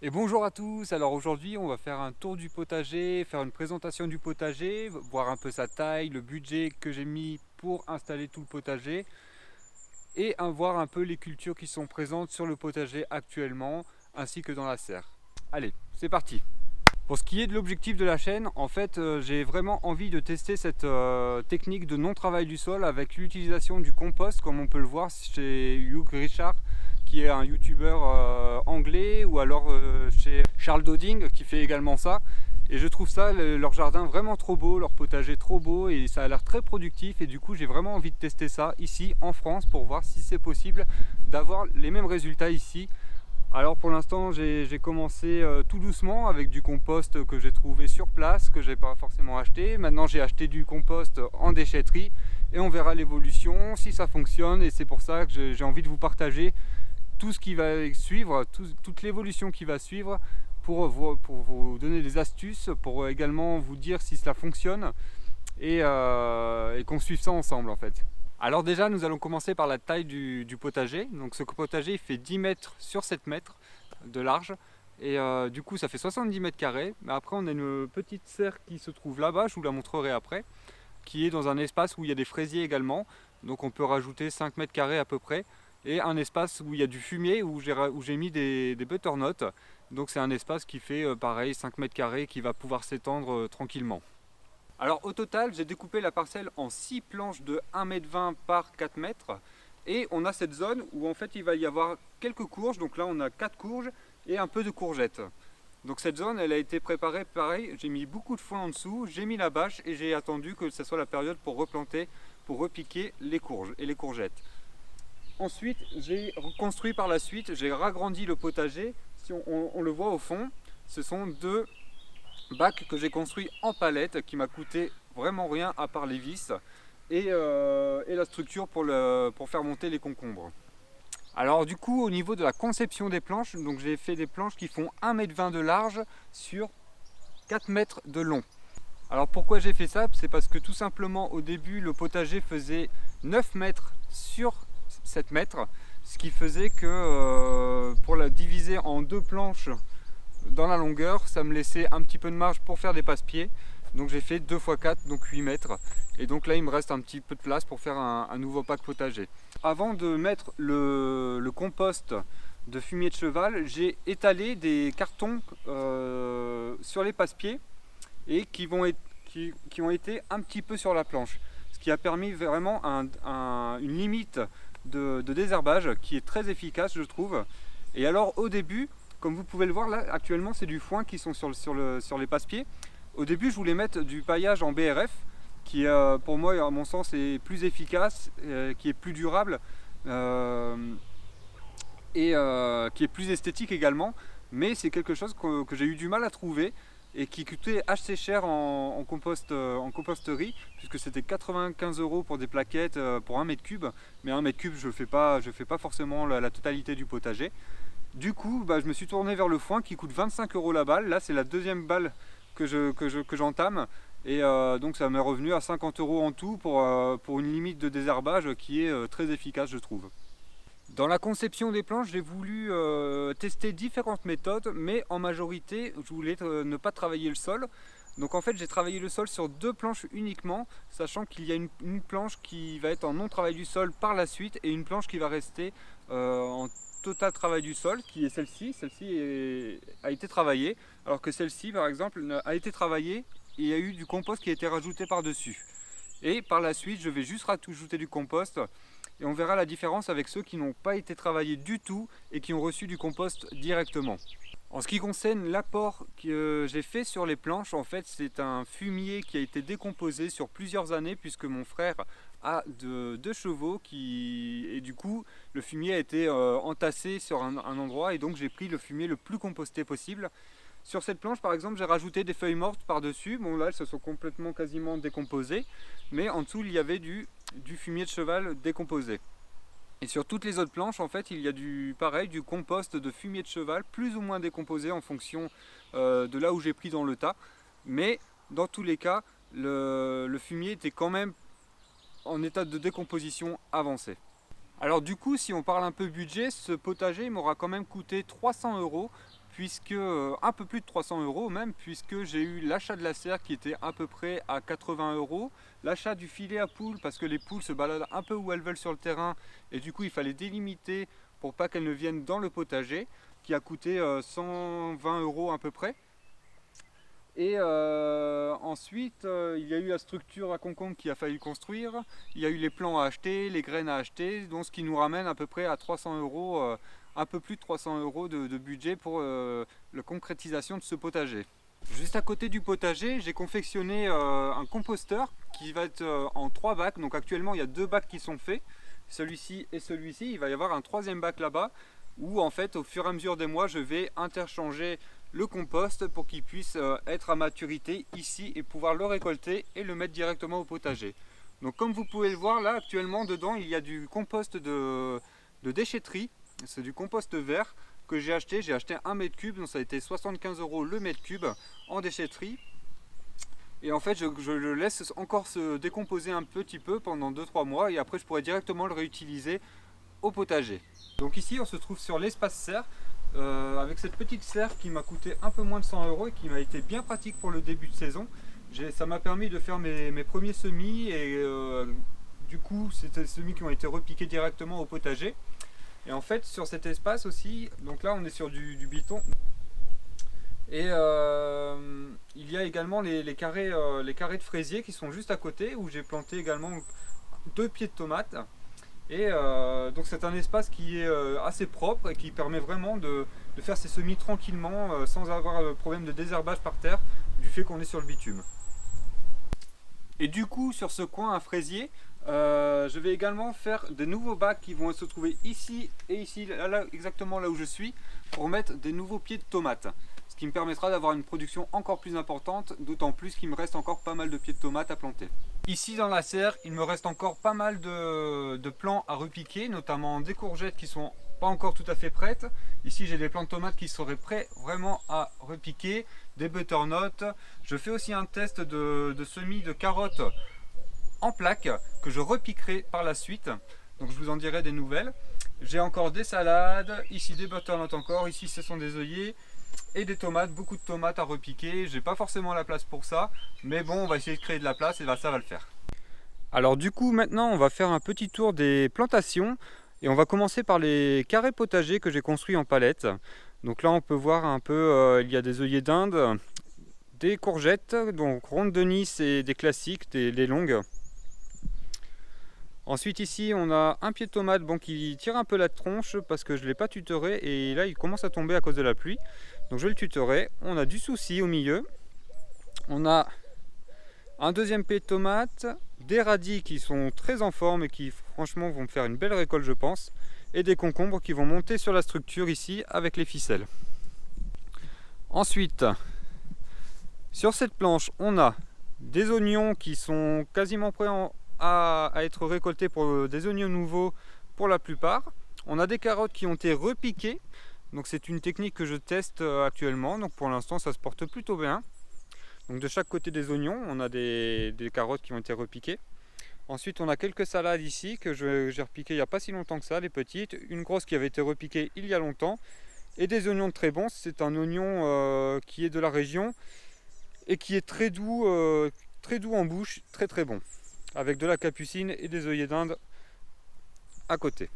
Et bonjour à tous, alors aujourd'hui on va faire un tour du potager, faire une présentation du potager, voir un peu sa taille, le budget que j'ai mis pour installer tout le potager et voir un peu les cultures qui sont présentes sur le potager actuellement ainsi que dans la serre. Allez, c'est parti. Pour ce qui est de l'objectif de la chaîne, en fait j'ai vraiment envie de tester cette technique de non-travail du sol avec l'utilisation du compost comme on peut le voir chez Hugh Richard qui est un youtubeur anglais, ou alors chez Charles Doding qui fait également ça. Et je trouve ça, leur jardin vraiment trop beau, leur potager trop beau, et ça a l'air très productif. Et du coup j'ai vraiment envie de tester ça ici en France pour voir si c'est possible d'avoir les mêmes résultats ici. Alors pour l'instant j'ai commencé tout doucement avec du compost que j'ai trouvé sur place, que j'ai pas forcément acheté. Maintenant j'ai acheté du compost en déchetterie et on verra l'évolution, si ça fonctionne. Et c'est pour ça que j'ai envie de vous partager tout ce qui va suivre, toute l'évolution qui va suivre pour vous donner des astuces, pour également vous dire si cela fonctionne et qu'on suive ça ensemble en fait. Alors déjà nous allons commencer par la taille du potager. Donc ce potager il fait 10 mètres sur 7 mètres de large et du coup ça fait 70 mètres carrés. Mais après on a une petite serre qui se trouve là-bas, je vous la montrerai après, qui est dans un espace où il y a des fraisiers également. Donc on peut rajouter 5 mètres carrés à peu près. Et un espace où il y a du fumier, où j'ai mis des butternuts. Donc c'est un espace qui fait pareil 5 mètres carrés qui va pouvoir s'étendre tranquillement. Alors au total, j'ai découpé la parcelle en 6 planches de 1,20 m par 4 mètres. Et on a cette zone où en fait il va y avoir quelques courges. Donc là on a 4 courges et un peu de courgettes. Donc cette zone elle a été préparée pareil, j'ai mis beaucoup de foin en dessous, j'ai mis la bâche et j'ai attendu que ce soit la période pour replanter, pour repiquer les courges et les courgettes. Ensuite j'ai construit par la suite, j'ai ragrandi le potager. Si on le voit au fond, ce sont deux bac que j'ai construit en palette qui m'a coûté vraiment rien à part les vis et la structure pour faire monter les concombres. Alors du coup au niveau de la conception des planches, donc j'ai fait des planches qui font 1,20 m de large sur 4 mètres de long. Alors pourquoi j'ai fait ça? C'est parce que tout simplement au début le potager faisait 9 mètres sur 7 mètres, ce qui faisait que pour la diviser en deux planches dans la longueur, ça me laissait un petit peu de marge pour faire des passe-pieds. Donc j'ai fait 2 x 4, donc 8 mètres. Et donc là il me reste un petit peu de place pour faire un nouveau pack potager. Avant de mettre le compost de fumier de cheval, j'ai étalé des cartons sur les passe-pieds et qui ont été un petit peu sur la planche. Ce qui a permis vraiment une limite de désherbage qui est très efficace je trouve. Et alors au début, comme vous pouvez le voir là, actuellement c'est du foin qui sont sur les passe-pieds. Au début je voulais mettre du paillage en BRF qui pour moi à mon sens est plus efficace, qui est plus durable et qui est plus esthétique également. Mais c'est quelque chose que j'ai eu du mal à trouver et qui coûtait assez cher en composterie, puisque c'était 95 € pour des plaquettes pour 1 m3. Mais 1 m3 je fais pas forcément la totalité du potager. Du coup, je me suis tourné vers le foin qui coûte 25 € la balle. Là, c'est la deuxième balle que j'entame. Et donc, ça m'est revenu à 50 € en tout pour une limite de désherbage qui est très efficace, je trouve. Dans la conception des planches, j'ai voulu tester différentes méthodes, mais en majorité, je voulais ne pas travailler le sol. Donc en fait, j'ai travaillé le sol sur 2 planches uniquement, sachant qu'il y a une planche qui va être en non-travail du sol par la suite et une planche qui va rester en total travail du sol, qui est celle-ci. Celle-ci a été travaillée, alors que celle-ci, par exemple, a été travaillée et il y a eu du compost qui a été rajouté par-dessus. Et par la suite, je vais juste rajouter du compost et on verra la différence avec ceux qui n'ont pas été travaillés du tout et qui ont reçu du compost directement. En ce qui concerne l'apport que j'ai fait sur les planches, en fait c'est un fumier qui a été décomposé sur plusieurs années puisque mon frère a deux chevaux et du coup le fumier a été entassé sur un endroit et donc j'ai pris le fumier le plus composté possible. Sur cette planche par exemple j'ai rajouté des feuilles mortes par dessus, bon là elles se sont complètement quasiment décomposées, mais en dessous il y avait du fumier de cheval décomposé. Et sur toutes les autres planches, en fait, il y a du compost de fumier de cheval, plus ou moins décomposé en fonction de là où j'ai pris dans le tas. Mais dans tous les cas, le fumier était quand même en état de décomposition avancé. Alors du coup, si on parle un peu budget, ce potager m'aura quand même coûté 300 € puisque un peu plus de 300 € même, puisque j'ai eu l'achat de la serre qui était à peu près à 80 €, l'achat du filet à poules parce que les poules se baladent un peu où elles veulent sur le terrain et du coup il fallait délimiter pour pas qu'elles ne viennent dans le potager, qui a coûté 120 € à peu près. Et ensuite, il y a eu la structure à concombre qu'il a fallu construire, il y a eu les plants à acheter, les graines à acheter, donc ce qui nous ramène à peu près à 300 €, un peu plus de 300 € de budget pour la concrétisation de ce potager. Juste à côté du potager, j'ai confectionné un composteur qui va être en 3 bacs, donc actuellement il y a 2 bacs qui sont faits, celui-ci et celui-ci, il va y avoir un 3e bac là-bas, où en fait au fur et à mesure des mois je vais interchanger le compost pour qu'il puisse être à maturité ici et pouvoir le récolter et le mettre directement au potager. Donc comme vous pouvez le voir là actuellement dedans il y a du compost de déchetterie, c'est du compost vert que j'ai acheté 1 mètre cube, donc ça a été 75 € le mètre cube en déchetterie. Et en fait je le laisse encore se décomposer un petit peu pendant 2-3 mois et après je pourrai directement le réutiliser au potager. Donc ici on se trouve sur l'espace serre. Avec cette petite serre qui m'a coûté un peu moins de 100 € et qui m'a été bien pratique pour le début de saison. Ça m'a permis de faire mes premiers semis et du coup c'était des semis qui ont été repiqués directement au potager. Et en fait sur cet espace aussi, donc là on est sur du béton et il y a également les carrés de fraisier qui sont juste à côté où j'ai planté également 2 pieds de tomates. Et donc c'est un espace qui est assez propre et qui permet vraiment de faire ses semis tranquillement sans avoir le problème de désherbage par terre du fait qu'on est sur le bitume. Et du coup sur ce coin à fraisier, je vais également faire des nouveaux bacs qui vont se trouver ici et ici, là, exactement là où je suis, pour mettre des nouveaux pieds de tomates. Ce qui me permettra d'avoir une production encore plus importante, d'autant plus qu'il me reste encore pas mal de pieds de tomates à planter. Ici dans la serre, il me reste encore pas mal de plants à repiquer, notamment des courgettes qui sont pas encore tout à fait prêtes. Ici j'ai des plants de tomates qui seraient prêts vraiment à repiquer, des butternuts. Je fais aussi un test de semis de carottes en plaques que je repiquerai par la suite. Donc je vous en dirai des nouvelles. J'ai encore des salades, ici des butternuts encore, ici ce sont des œillets. Et des tomates, beaucoup de tomates à repiquer. J'ai pas forcément la place pour ça, mais bon, on va essayer de créer de la place et là, ça va le faire. Alors du coup, maintenant, on va faire un petit tour des plantations et on va commencer par les carrés potagers que j'ai construits en palettes. Donc là, on peut voir un peu, il y a des œillets d'Inde, des courgettes, donc rondes de Nice et des classiques, les longues. Ensuite ici on a un pied de tomate qui tire un peu la tronche parce que je ne l'ai pas tutoré et là il commence à tomber à cause de la pluie. Donc je vais le tutorer. On a du souci au milieu. On a un deuxième pied de tomate, des radis qui sont très en forme et qui franchement vont me faire une belle récolte je pense. Et des concombres qui vont monter sur la structure ici avec les ficelles. Ensuite, sur cette planche on a des oignons qui sont quasiment prêts à être récoltés pour des oignons nouveaux pour la plupart. On a des carottes qui ont été repiquées, donc c'est une technique que je teste actuellement, donc pour l'instant ça se porte plutôt bien. Donc de chaque côté des oignons on a des carottes qui ont été repiquées. Ensuite on a quelques salades ici que j'ai repiquées il n'y a pas si longtemps que ça, les petites, une grosse qui avait été repiquée il y a longtemps et des oignons très bons. C'est un oignon qui est de la région et qui est très doux en bouche, très bon, avec de la capucine et des œillets d'Inde à côté.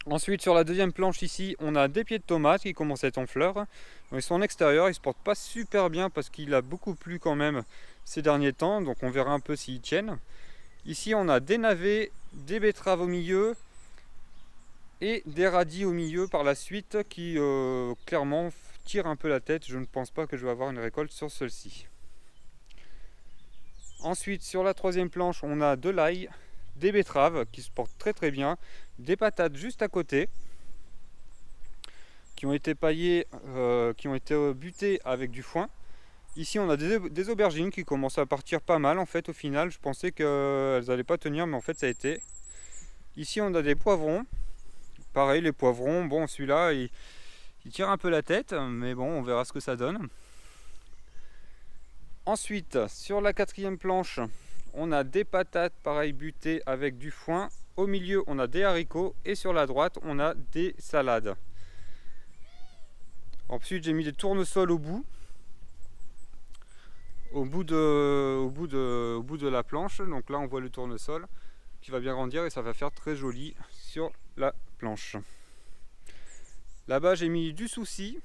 Ensuite sur la deuxième planche ici on a des pieds de tomates qui commencent à être en fleurs. Ils sont en extérieur, ils se portent pas super bien parce qu'il a beaucoup plu quand même ces derniers temps, donc on verra un peu s'ils tiennent. Ici on a des navets, des betteraves au milieu et des radis au milieu par la suite qui clairement tirent un peu la tête. Je ne pense pas que je vais avoir une récolte sur celle-ci. Ensuite sur la troisième planche on a de l'ail, des betteraves qui se portent très bien, des patates juste à côté qui ont été paillées, qui ont été butées avec du foin. Ici on a des aubergines qui commencent à partir pas mal en fait au final. Je pensais qu'elles n'allaient pas tenir mais en fait ça a été. Ici on a des poivrons, pareil les poivrons, bon celui-là il tire un peu la tête mais bon on verra ce que ça donne. Ensuite, sur la quatrième planche, on a des patates, pareil, butées avec du foin. Au milieu, on a des haricots. Et sur la droite, on a des salades. Ensuite j'ai mis des tournesols au bout de la planche. Donc là on voit le tournesol qui va bien grandir et ça va faire très joli sur la planche. Là-bas j'ai mis du souci,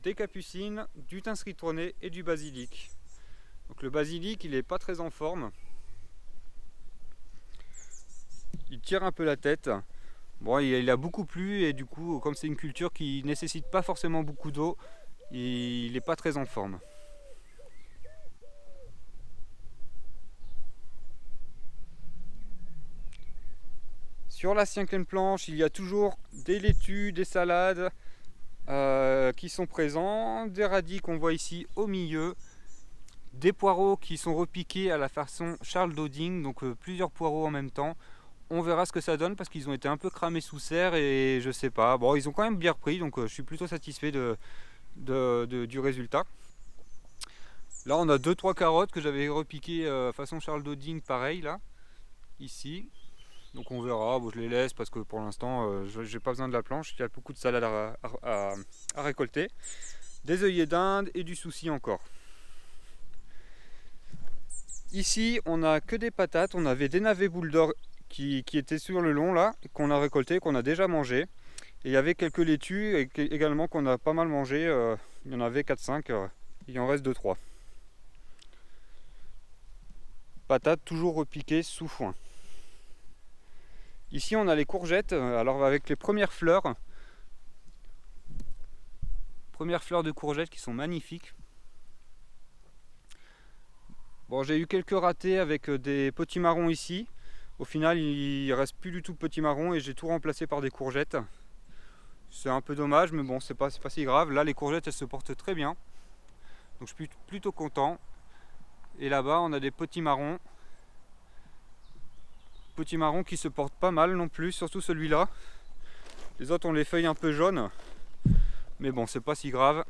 des capucines, du thym citronné et du basilic. Donc le basilic il est pas très en forme. Il tire un peu la tête. Bon, il a beaucoup plu et du coup, comme c'est une culture qui nécessite pas forcément beaucoup d'eau, il n'est pas très en forme. Sur la 5e planche, il y a toujours des laitues, des salades qui sont présents, des radis qu'on voit ici au milieu, des poireaux qui sont repiqués à la façon Charles Doding, donc plusieurs poireaux en même temps. On verra ce que ça donne parce qu'ils ont été un peu cramés sous serre et je sais pas. Bon, ils ont quand même bien repris, donc je suis plutôt satisfait du résultat. Là, on a 2-3 carottes que j'avais repiquées façon Charles Doding, pareil là, ici. Donc on verra. Bon, je les laisse parce que pour l'instant, j'ai pas besoin de la planche. Il y a beaucoup de salade à récolter. Des œillets d'Inde et du souci encore. Ici, on n'a que des patates. On avait des navets boules d'or qui étaient sur le long là, qu'on a récolté, qu'on a déjà mangé. Et il y avait quelques laitues également qu'on a pas mal mangé. Il y en avait 4-5, il en reste 2-3. Patates toujours repiquées sous foin. Ici on a les courgettes, alors avec les premières fleurs de courgettes qui sont magnifiques. Bon, j'ai eu quelques ratés avec des potimarrons ici. Au final, il reste plus du tout de potimarron et j'ai tout remplacé par des courgettes. C'est un peu dommage, mais bon, c'est pas si grave. Là, les courgettes, elles se portent très bien. Donc, je suis plutôt content. Et là-bas, on a des potimarrons. Potimarrons qui se portent pas mal non plus, surtout celui-là. Les autres ont les feuilles un peu jaunes. Mais bon, c'est pas si grave.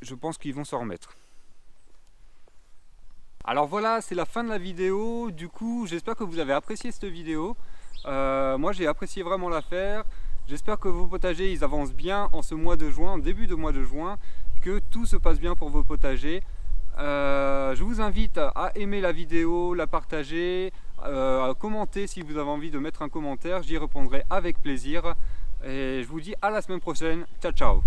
Je pense qu'ils vont s'en remettre. Alors voilà, c'est la fin de la vidéo. Du coup, j'espère que vous avez apprécié cette vidéo. Moi, j'ai apprécié vraiment la faire. J'espère que vos potagers, ils avancent bien en ce mois de juin, en début de mois de juin, que tout se passe bien pour vos potagers. Je vous invite à aimer la vidéo, la partager, à commenter si vous avez envie de mettre un commentaire. J'y répondrai avec plaisir. Et je vous dis à la semaine prochaine. Ciao, ciao!